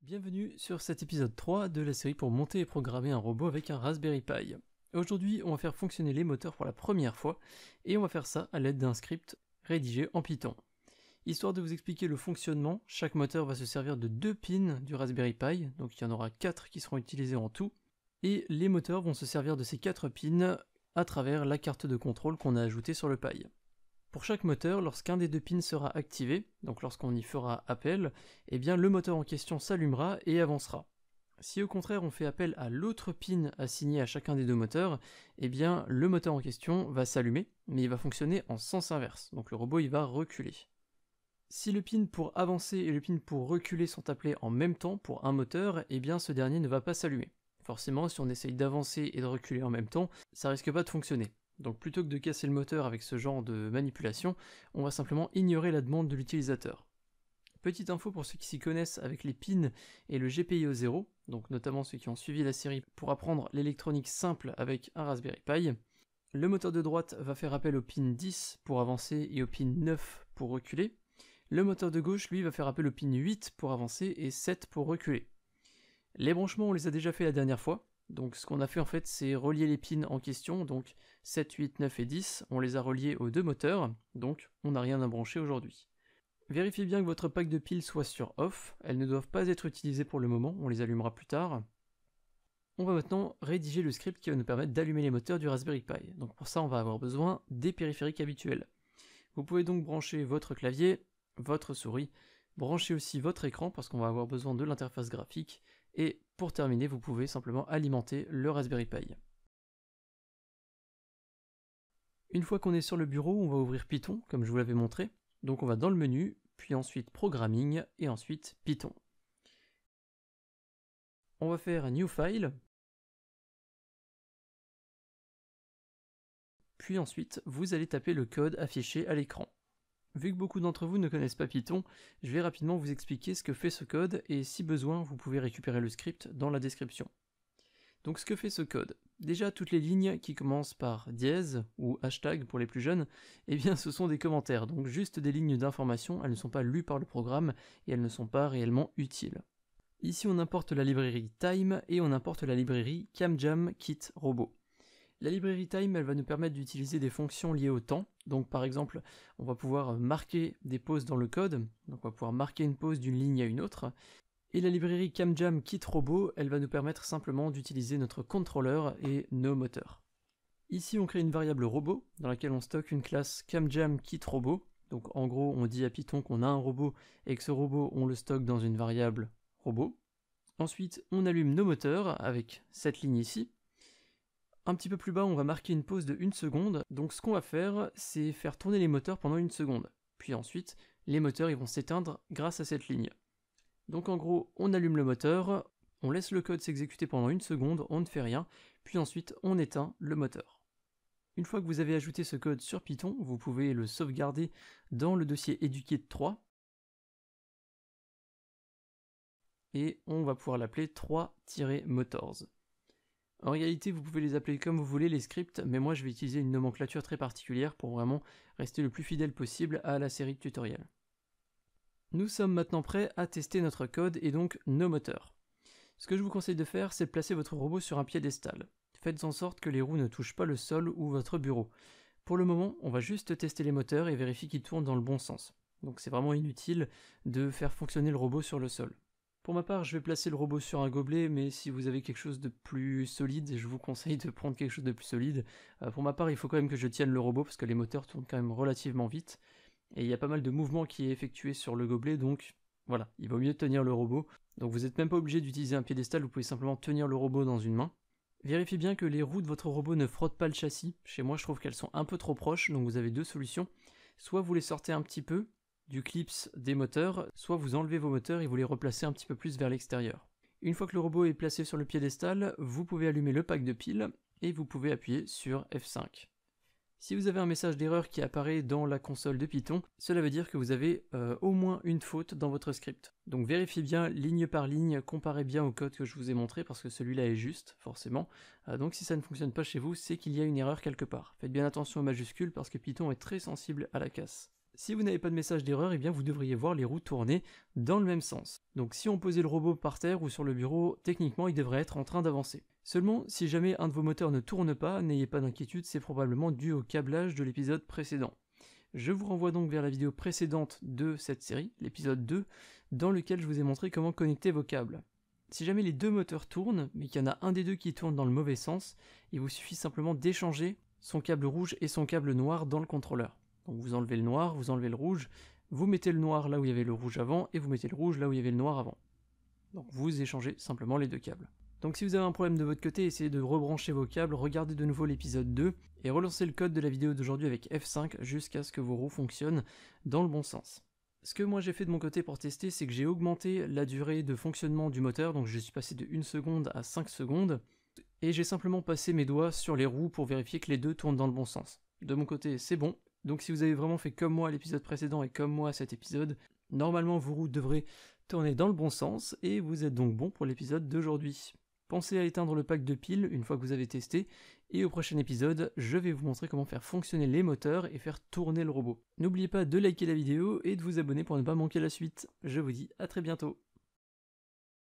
Bienvenue sur cet épisode 3 de la série pour monter et programmer un robot avec un Raspberry Pi. Aujourd'hui, on va faire fonctionner les moteurs pour la première fois et on va faire ça à l'aide d'un script rédigé en Python. Histoire de vous expliquer le fonctionnement, chaque moteur va se servir de 2 pins du Raspberry Pi, donc il y en aura 4 qui seront utilisés en tout, et les moteurs vont se servir de ces 4 pins à travers la carte de contrôle qu'on a ajoutée sur le Pi. Pour chaque moteur, lorsqu'un des 2 pins sera activé, donc lorsqu'on y fera appel, eh bien le moteur en question s'allumera et avancera. Si au contraire on fait appel à l'autre pin assigné à chacun des 2 moteurs, eh bien le moteur en question va s'allumer, mais il va fonctionner en sens inverse, donc le robot il va reculer. Si le pin pour avancer et le pin pour reculer sont appelés en même temps pour un moteur, eh bien ce dernier ne va pas s'allumer. Forcément, si on essaye d'avancer et de reculer en même temps, ça risque pas de fonctionner. Donc plutôt que de casser le moteur avec ce genre de manipulation, on va simplement ignorer la demande de l'utilisateur. Petite info pour ceux qui s'y connaissent avec les pins et le GPIO 0, donc notamment ceux qui ont suivi la série pour apprendre l'électronique simple avec un Raspberry Pi. Le moteur de droite va faire appel au pin 10 pour avancer et au pin 9 pour reculer. Le moteur de gauche, lui, va faire appel au pin 8 pour avancer et 7 pour reculer. Les branchements, on les a déjà fait la dernière fois. Donc ce qu'on a fait en fait, c'est relier les pins en question, donc 7, 8, 9 et 10, on les a reliés aux 2 moteurs, donc on n'a rien à brancher aujourd'hui. Vérifiez bien que votre pack de piles soit sur off, elles ne doivent pas être utilisées pour le moment, on les allumera plus tard. On va maintenant rédiger le script qui va nous permettre d'allumer les moteurs du Raspberry Pi. Donc pour ça, on va avoir besoin des périphériques habituels. Vous pouvez donc brancher votre clavier, votre souris, brancher aussi votre écran parce qu'on va avoir besoin de l'interface graphique, et pour terminer, vous pouvez simplement alimenter le Raspberry Pi. Une fois qu'on est sur le bureau, on va ouvrir Python, comme je vous l'avais montré. Donc on va dans le menu, puis ensuite Programming, et ensuite Python. On va faire New File, puis ensuite vous allez taper le code affiché à l'écran. Vu que beaucoup d'entre vous ne connaissent pas Python, je vais rapidement vous expliquer ce que fait ce code, et si besoin, vous pouvez récupérer le script dans la description. Donc ce que fait ce code, déjà toutes les lignes qui commencent par dièse ou hashtag pour les plus jeunes, eh bien ce sont des commentaires, donc juste des lignes d'information, elles ne sont pas lues par le programme et elles ne sont pas réellement utiles. Ici on importe la librairie Time et on importe la librairie CamJam Kit Robot. La librairie Time, elle va nous permettre d'utiliser des fonctions liées au temps, donc par exemple on va pouvoir marquer des pauses dans le code, donc on va pouvoir marquer une pause d'une ligne à une autre. Et la librairie CamJam Kit Robot, elle va nous permettre simplement d'utiliser notre contrôleur et nos moteurs. Ici, on crée une variable robot dans laquelle on stocke une classe CamJam Kit Robot. Donc en gros, on dit à Python qu'on a un robot et que ce robot, on le stocke dans une variable robot. Ensuite, on allume nos moteurs avec cette ligne ici. Un petit peu plus bas, on va marquer une pause de 1 seconde. Donc ce qu'on va faire, c'est faire tourner les moteurs pendant 1 seconde. Puis ensuite, les moteurs ils vont s'éteindre grâce à cette ligne. Donc en gros, on allume le moteur, on laisse le code s'exécuter pendant 1 seconde, on ne fait rien, puis ensuite on éteint le moteur. Une fois que vous avez ajouté ce code sur Python, vous pouvez le sauvegarder dans le dossier educate3, et on va pouvoir l'appeler 3-motors. En réalité, vous pouvez les appeler comme vous voulez les scripts, mais moi je vais utiliser une nomenclature très particulière pour vraiment rester le plus fidèle possible à la série de tutoriels. Nous sommes maintenant prêts à tester notre code et donc nos moteurs. Ce que je vous conseille de faire, c'est de placer votre robot sur un piédestal. Faites en sorte que les roues ne touchent pas le sol ou votre bureau. Pour le moment, on va juste tester les moteurs et vérifier qu'ils tournent dans le bon sens. Donc c'est vraiment inutile de faire fonctionner le robot sur le sol. Pour ma part, je vais placer le robot sur un gobelet, mais si vous avez quelque chose de plus solide, je vous conseille de prendre quelque chose de plus solide. Pour ma part, il faut quand même que je tienne le robot parce que les moteurs tournent quand même relativement vite. Et il y a pas mal de mouvements qui est effectué sur le gobelet, donc voilà, il vaut mieux tenir le robot. Donc vous n'êtes même pas obligé d'utiliser un piédestal, vous pouvez simplement tenir le robot dans une main. Vérifiez bien que les roues de votre robot ne frottent pas le châssis. Chez moi, je trouve qu'elles sont un peu trop proches, donc vous avez 2 solutions. Soit vous les sortez un petit peu du clips des moteurs, soit vous enlevez vos moteurs et vous les replacez un petit peu plus vers l'extérieur. Une fois que le robot est placé sur le piédestal, vous pouvez allumer le pack de piles et vous pouvez appuyer sur F5. Si vous avez un message d'erreur qui apparaît dans la console de Python, cela veut dire que vous avez au moins une faute dans votre script. Donc vérifiez bien ligne par ligne, comparez bien au code que je vous ai montré parce que celui-là est juste, forcément. Donc si ça ne fonctionne pas chez vous, c'est qu'il y a une erreur quelque part. Faites bien attention aux majuscules parce que Python est très sensible à la casse. Si vous n'avez pas de message d'erreur, eh bien vous devriez voir les roues tourner dans le même sens. Donc si on posait le robot par terre ou sur le bureau, techniquement il devrait être en train d'avancer. Seulement, si jamais un de vos moteurs ne tourne pas, n'ayez pas d'inquiétude, c'est probablement dû au câblage de l'épisode précédent. Je vous renvoie donc vers la vidéo précédente de cette série, l'épisode 2, dans lequel je vous ai montré comment connecter vos câbles. Si jamais les deux moteurs tournent, mais qu'il y en a un des deux qui tourne dans le mauvais sens, il vous suffit simplement d'échanger son câble rouge et son câble noir dans le contrôleur. Donc vous enlevez le noir, vous enlevez le rouge, vous mettez le noir là où il y avait le rouge avant, et vous mettez le rouge là où il y avait le noir avant. Donc vous échangez simplement les deux câbles. Donc si vous avez un problème de votre côté, essayez de rebrancher vos câbles, regardez de nouveau l'épisode 2, et relancez le code de la vidéo d'aujourd'hui avec F5 jusqu'à ce que vos roues fonctionnent dans le bon sens. Ce que moi j'ai fait de mon côté pour tester, c'est que j'ai augmenté la durée de fonctionnement du moteur, donc je suis passé de 1 seconde à 5 secondes, et j'ai simplement passé mes doigts sur les roues pour vérifier que les deux tournent dans le bon sens. De mon côté, c'est bon. Donc si vous avez vraiment fait comme moi à l'épisode précédent et comme moi à cet épisode, normalement vos roues devraient tourner dans le bon sens et vous êtes donc bon pour l'épisode d'aujourd'hui. Pensez à éteindre le pack de piles une fois que vous avez testé et au prochain épisode, je vais vous montrer comment faire fonctionner les moteurs et faire tourner le robot. N'oubliez pas de liker la vidéo et de vous abonner pour ne pas manquer la suite. Je vous dis à très bientôt.